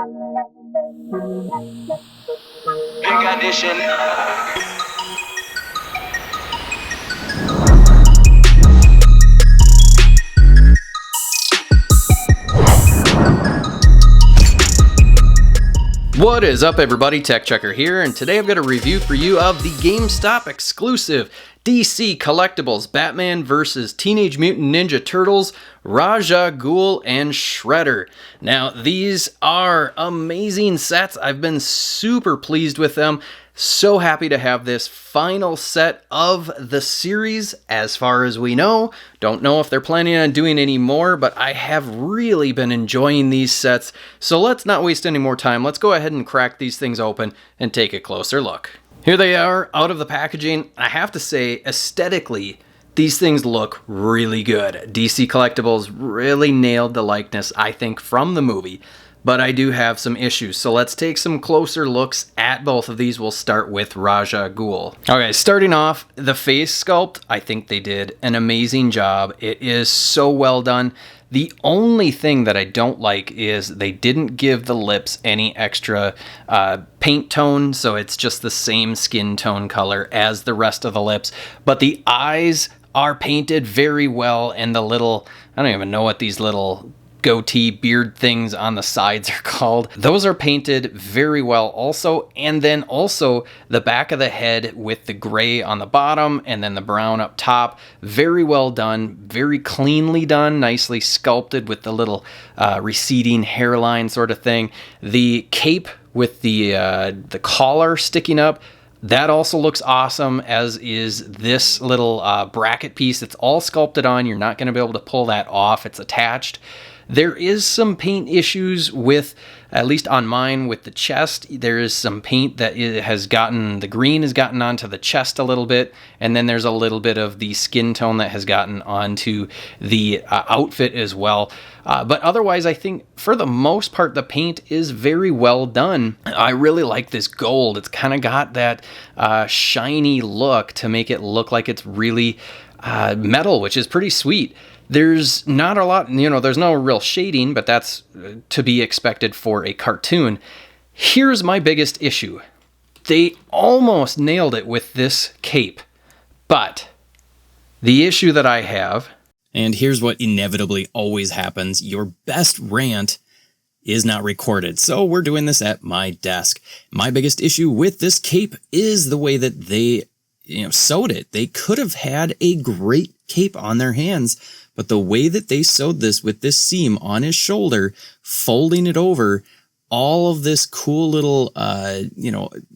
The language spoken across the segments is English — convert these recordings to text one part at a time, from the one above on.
Pink Edition. What is up, everybody? TechChucker here, and today I've got a review for you of the GameStop exclusive DC Collectibles Batman vs. Teenage Mutant Ninja Turtles, Raja Ghul, and Shredder. Now, these are amazing sets. I've been super pleased with them. So happy to have this final set of the series as far as we know. Don't know if they're planning on doing any more, but I have really been enjoying these sets. So let's not waste any more time. Let's go ahead and crack these things open and take a closer look. Here they are out of the packaging. I have to say, aesthetically, these things look really good. DC Collectibles really nailed the likeness, I think, from the movie. But I do have some issues, so let's take some closer looks at both of these. We'll start with Raja Ghul. Okay, starting off, the face sculpt, I think they did an amazing job. It is so well done. The only thing that I don't like is they didn't give the lips any extra paint tone, so it's just the same skin tone color as the rest of the lips. But the eyes are painted very well, and the little, I don't even know what these little goatee beard things on the sides are called. Those are painted very well also, and then also the back of the head with the gray on the bottom and then the brown up top. Very well done, very cleanly done, nicely sculpted with the little receding hairline sort of thing. The cape with the collar sticking up, that also looks awesome, as is this little bracket piece. It's all sculpted on. You're not going to be able to pull that off. It's attached. There is some paint issues with, at least on mine, with the chest. There is some paint that has gotten, the green has gotten onto the chest a little bit, and then there's a little bit of the skin tone that has gotten onto the outfit as well. But otherwise, I think for the most part, the paint is very well done. I really like this gold. It's kind of got that shiny look to make it look like it's really metal, which is pretty sweet. There's not a lot, there's no real shading, but that's to be expected for a cartoon. Here's my biggest issue. They almost nailed it with this cape, but the issue that I have, and here's what inevitably always happens, your best rant is not recorded. So we're doing this at my desk. My biggest issue with this cape is the way that they sewed it. They could have had a great cape on their hands, but the way that they sewed this with this seam on his shoulder, folding it over, all of this cool little,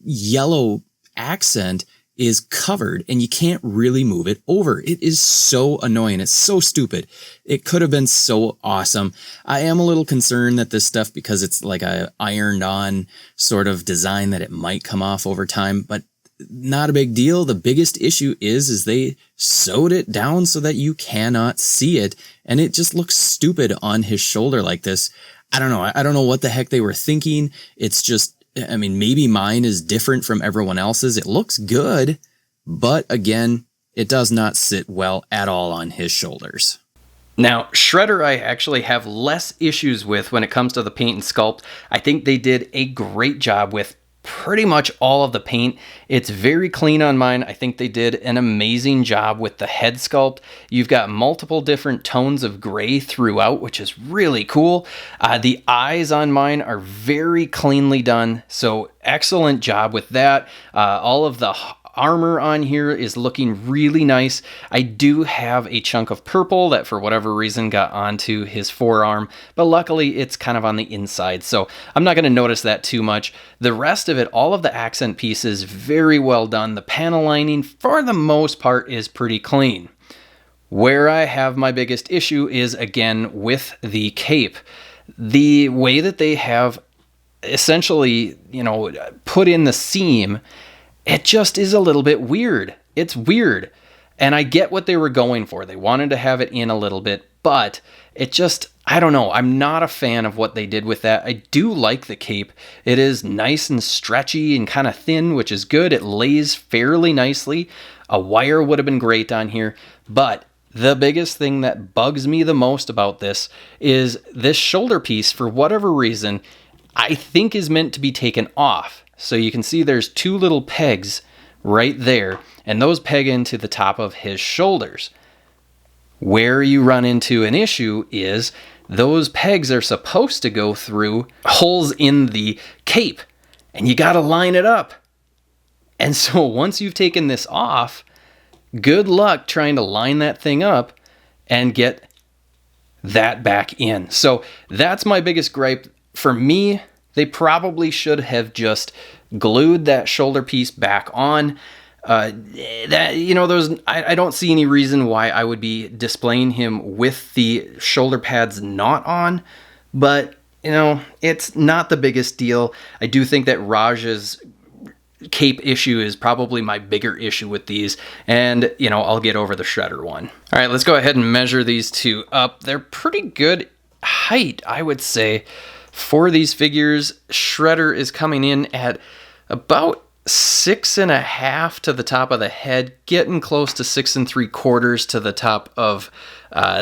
yellow accent is covered, and you can't really move it over. It is so annoying. It's so stupid. It could have been so awesome. I am a little concerned that this stuff, because it's like a ironed on sort of design, that it might come off over time, but not a big deal. The biggest issue is they sewed it down so that you cannot see it, and it just looks stupid on his shoulder like this. I don't know. I don't know what the heck they were thinking. It's just, maybe mine is different from everyone else's. It looks good, but again, it does not sit well at all on his shoulders. Now, Shredder I actually have less issues with when it comes to the paint and sculpt. I think they did a great job with pretty much all of the paint. It's very clean on mine. I think they did an amazing job with the head sculpt. You've got multiple different tones of gray throughout, which is really cool. The eyes on mine are very cleanly done, so excellent job with that. All of the armor on here is looking really nice. I do have a chunk of purple that for whatever reason got onto his forearm, but luckily it's kind of on the inside, so I'm not going to notice that too much. The rest of it, all of the accent pieces, very well done. The panel lining, for the most part, is pretty clean. Where I have my biggest issue is, again, with the cape. The way that they have essentially, put in the seam, it just is a little bit weird. It's weird. And I get what they were going for. They wanted to have it in a little bit, but it just, I don't know. I'm not a fan of what they did with that. I do like the cape. It is nice and stretchy and kind of thin, which is good. It lays fairly nicely. A wire would have been great on here, but the biggest thing that bugs me the most about this is this shoulder piece. For whatever reason, I think is meant to be taken off. So you can see there's two little pegs right there, and those peg into the top of his shoulders. Where you run into an issue is those pegs are supposed to go through holes in the cape, and you gotta line it up. And so once you've taken this off, good luck trying to line that thing up and get that back in. So that's my biggest gripe. For me, they probably should have just glued that shoulder piece back on. I don't see any reason why I would be displaying him with the shoulder pads not on, but it's not the biggest deal. I do think that Raj's cape issue is probably my bigger issue with these, and I'll get over the Shredder one. All right, let's go ahead and measure these two up. They're pretty good height, I would say, for these figures. Shredder is coming in at about 6.5 to the top of the head, getting close to 6 3/4 to the top of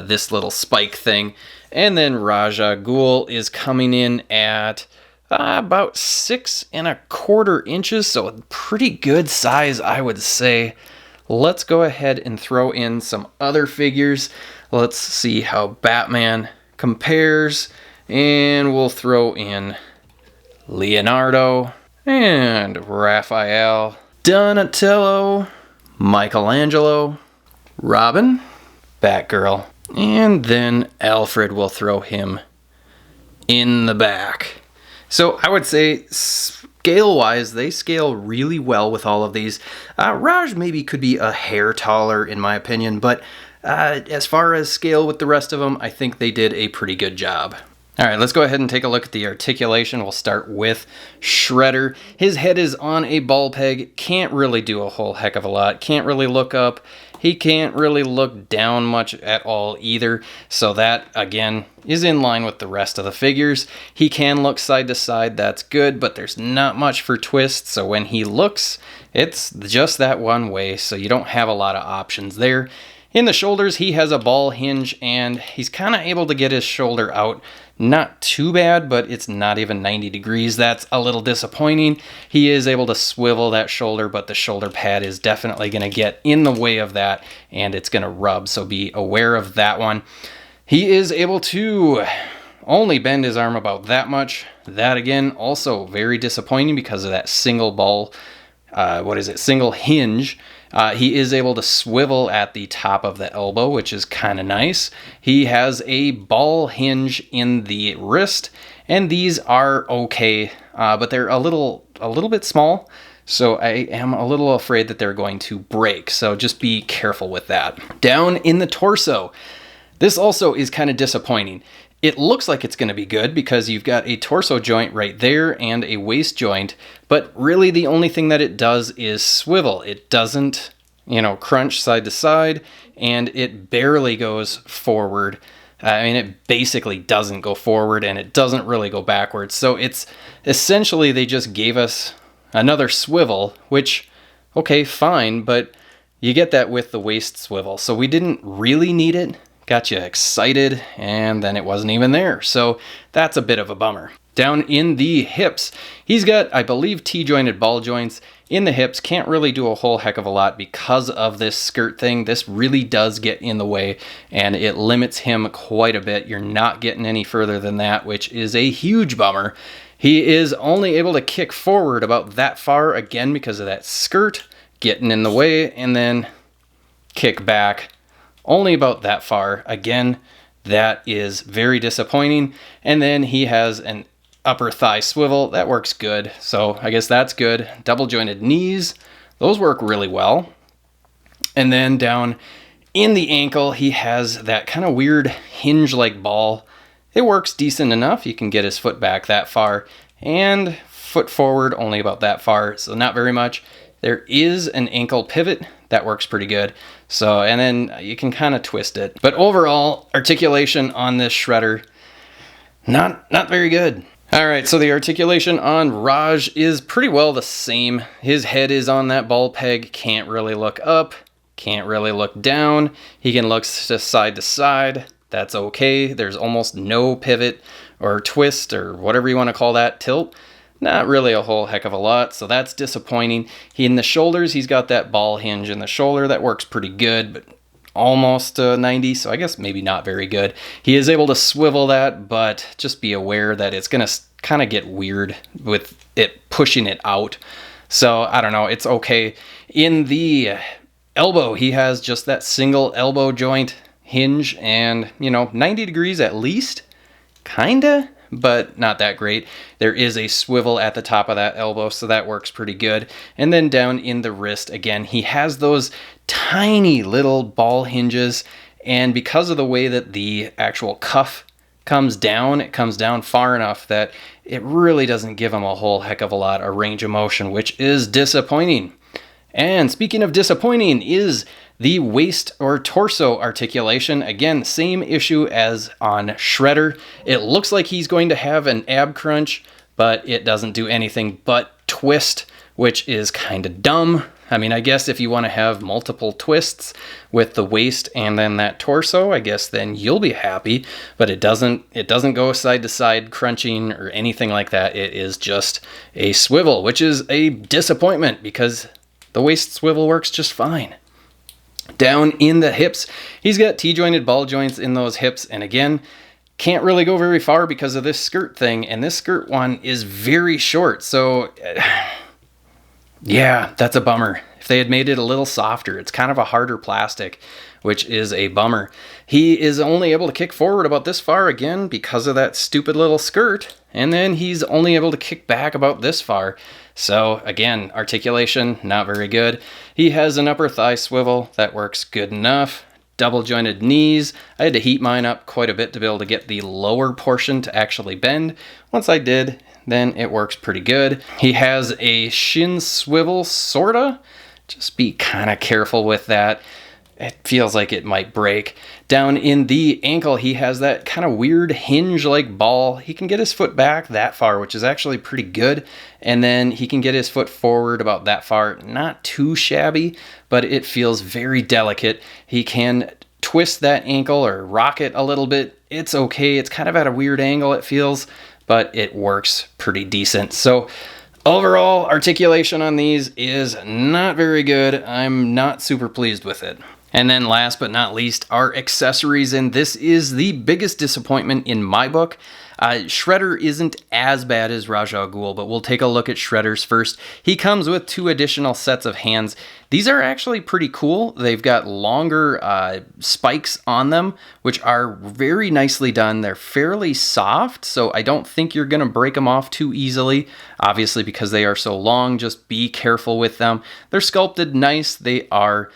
this little spike thing. And then Raja Ghul is coming in at about 6 1/4 inches, so a pretty good size, I would say. Let's go ahead and throw in some other figures. Let's see how Batman compares, and we'll throw in Leonardo and Raphael, Donatello, Michelangelo, Robin, Batgirl, and then Alfred. Will throw him in the back. So I would say scale-wise, they scale really well with all of these. Raj maybe could be a hair taller in my opinion, but as far as scale with the rest of them, I think they did a pretty good job. All right, let's go ahead and take a look at the articulation. We'll start with Shredder. His head is on a ball peg. Can't really do a whole heck of a lot. Can't really look up. He can't really look down much at all either. So that, again, is in line with the rest of the figures. He can look side to side. That's good, but there's not much for twist. So when he looks, it's just that one way. So you don't have a lot of options there. In the shoulders, he has a ball hinge, and he's kind of able to get his shoulder out. Not too bad, but it's not even 90 degrees. That's a little disappointing. He is able to swivel that shoulder, but the shoulder pad is definitely going to get in the way of that, and it's going to rub, so be aware of that one. He is able to only bend his arm about that much. That, again, also very disappointing because of that single ball, single hinge. He is able to swivel at the top of the elbow, which is kind of nice. He has a ball hinge in the wrist, and these are okay, but they're a little bit small, so I am a little afraid that they're going to break, so just be careful with that. Down in the torso, this also is kind of disappointing. It looks like it's going to be good because you've got a torso joint right there and a waist joint, but really the only thing that it does is swivel. It doesn't, crunch side to side, and it barely goes forward. It basically doesn't go forward, and it doesn't really go backwards. So it's essentially they just gave us another swivel, which, okay, fine, but you get that with the waist swivel. So we didn't really need it. Got you excited, and then it wasn't even there. So that's a bit of a bummer. Down in the hips, he's got, I believe, T-jointed ball joints in the hips. Can't really do a whole heck of a lot because of this skirt thing. This really does get in the way, and it limits him quite a bit. You're not getting any further than that, which is a huge bummer. He is only able to kick forward about that far, again, because of that skirt getting in the way, and then kick back only about that far. Again, that is very disappointing. And then he has an upper thigh swivel. That works good. So I guess that's good. Double jointed knees. Those work really well. And then down in the ankle, he has that kind of weird hinge-like ball. It works decent enough. You can get his foot back that far and foot forward only about that far. So not very much. There is an ankle pivot. That works pretty good. So, and then you can kind of twist it. But overall, articulation on this Shredder, not very good. All right, so the articulation on Raj is pretty well the same. His head is on that ball peg, can't really look up, can't really look down. He can look side to side. That's okay. There's almost no pivot. or twist or whatever you want to call that, tilt. Not really a whole heck of a lot, so that's disappointing. In the shoulders, he's got that ball hinge in the shoulder. That works pretty good, but almost 90, so I guess maybe not very good. He is able to swivel that, but just be aware that it's going to kind of get weird with it pushing it out. So I don't know, it's okay. In the elbow, he has just that single elbow joint hinge and, 90 degrees at least, kinda, but not that great. There is a swivel at the top of that elbow, so that works pretty good. And then down in the wrist, again, he has those tiny little ball hinges, and because of the way that the actual cuff comes down, it comes down far enough that it really doesn't give him a whole heck of a lot of range of motion, which is disappointing. And speaking of disappointing is the waist or torso articulation. Again, same issue as on Shredder. It looks like he's going to have an ab crunch, but it doesn't do anything but twist, which is kind of dumb. I mean, I guess if you want to have multiple twists with the waist and then that torso, I guess then you'll be happy, but it doesn't go side to side crunching or anything like that. It is just a swivel, which is a disappointment because the waist swivel works just fine. Down in the hips, he's got T-jointed ball joints in those hips, and again, can't really go very far because of this skirt thing, and this skirt one is very short, so yeah, that's a bummer. If they had made it a little softer, it's kind of a harder plastic, which is a bummer. He is only able to kick forward about this far again because of that stupid little skirt, and then he's only able to kick back about this far. So again, articulation, not very good. He has an upper thigh swivel, that works good enough. Double jointed knees. I had to heat mine up quite a bit to be able to get the lower portion to actually bend. Once I did, then it works pretty good. He has a shin swivel, sorta. Just be kind of careful with that. It feels like it might break. Down in the ankle, he has that kind of weird hinge-like ball. He can get his foot back that far, which is actually pretty good. And then he can get his foot forward about that far. Not too shabby, but it feels very delicate. He can twist that ankle or rock it a little bit. It's okay. It's kind of at a weird angle, it feels, but it works pretty decent. So overall, articulation on these is not very good. I'm not super pleased with it. And then last but not least are accessories, and this is the biggest disappointment in my book. Shredder isn't as bad as Raja Ghul, but we'll take a look at Shredder's first. He comes with 2 additional sets of hands. These are actually pretty cool. They've got longer spikes on them, which are very nicely done. They're fairly soft, so I don't think you're going to break them off too easily. Obviously, because they are so long, just be careful with them. They're sculpted nice. They are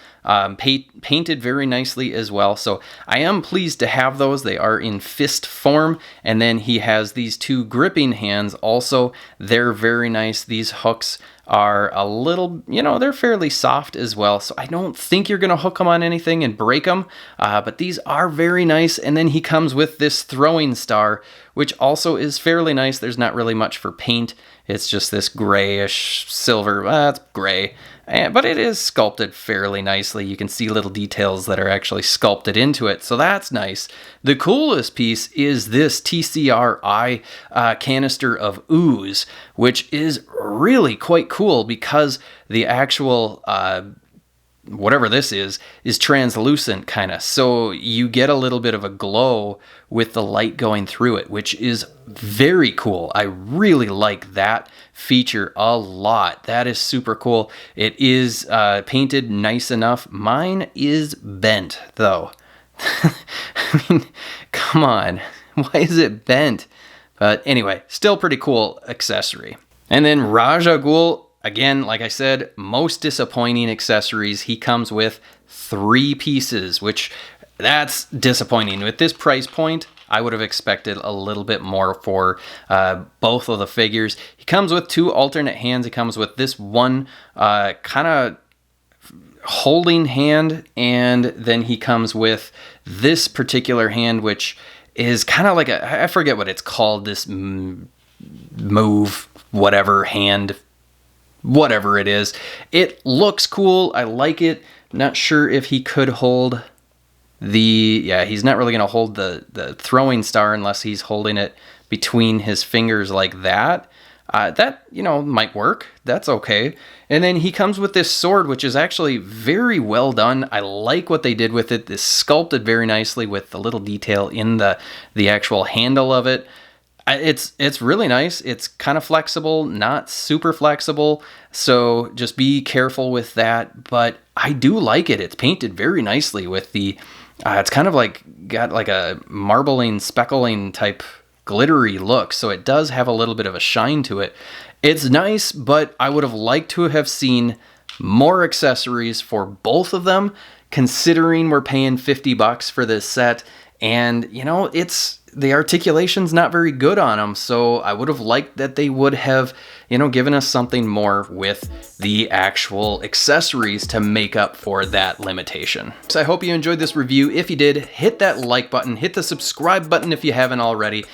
painted very nicely as well. So I am pleased to have those. They are in fist form. And then he has these 2 gripping hands also. They're very nice. These hooks are a little, they're fairly soft as well. So I don't think you're going to hook them on anything and break them. But these are very nice. And then he comes with this throwing star, which also is fairly nice. There's not really much for paint. It's just this grayish silver. It's gray. But it is sculpted fairly nicely. You can see little details that are actually sculpted into it, so that's nice. The coolest piece is this TCRI Canister of Ooze, which is really quite cool because the actual whatever this is translucent kind of, so you get a little bit of a glow with the light going through it, which is very cool. I really like that feature a lot. That is super cool. It is painted nice enough. Mine is bent though. I mean, come on, why is it bent? But anyway, still pretty cool accessory. And then Raja Ghul, again, like I said, most disappointing accessories. He comes with 3 pieces, which that's disappointing. With this price point, I would have expected a little bit more for both of the figures. He comes with 2 alternate hands. He comes with this one kind of holding hand, and then he comes with this particular hand, which is kind of like I forget what it's called, this move, whatever hand, whatever it is. It looks cool. I like it. Not sure if he could hold he's not really going to hold the throwing star unless he's holding it between his fingers like that. That, you know, might work. That's okay. And then he comes with this sword, which is actually very well done. I like what they did with it. This sculpted very nicely with the little detail in the actual handle of it. It's really nice. It's kind of flexible, not super flexible, so just be careful with that. But I do like it. It's painted very nicely with the, it's kind of like got like a marbling, speckling type glittery look, so it does have a little bit of a shine to it. It's nice, but I would have liked to have seen more accessories for both of them, considering we're paying $50 for this set, and you know, the articulation's not very good on them, so I would have liked that they would have, you know, given us something more with the actual accessories to make up for that limitation. So I hope you enjoyed this review. If you did, hit that like button, hit the subscribe button if you haven't already.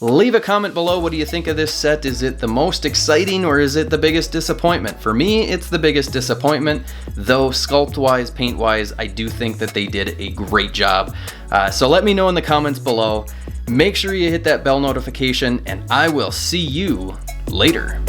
Leave a comment below. What do you think of this set? Is it the most exciting or is it the biggest disappointment? For me, it's the biggest disappointment, though sculpt-wise, paint-wise, I do think that they did a great job. So let me know in the comments below. Make sure you hit that bell notification, and I will see you later.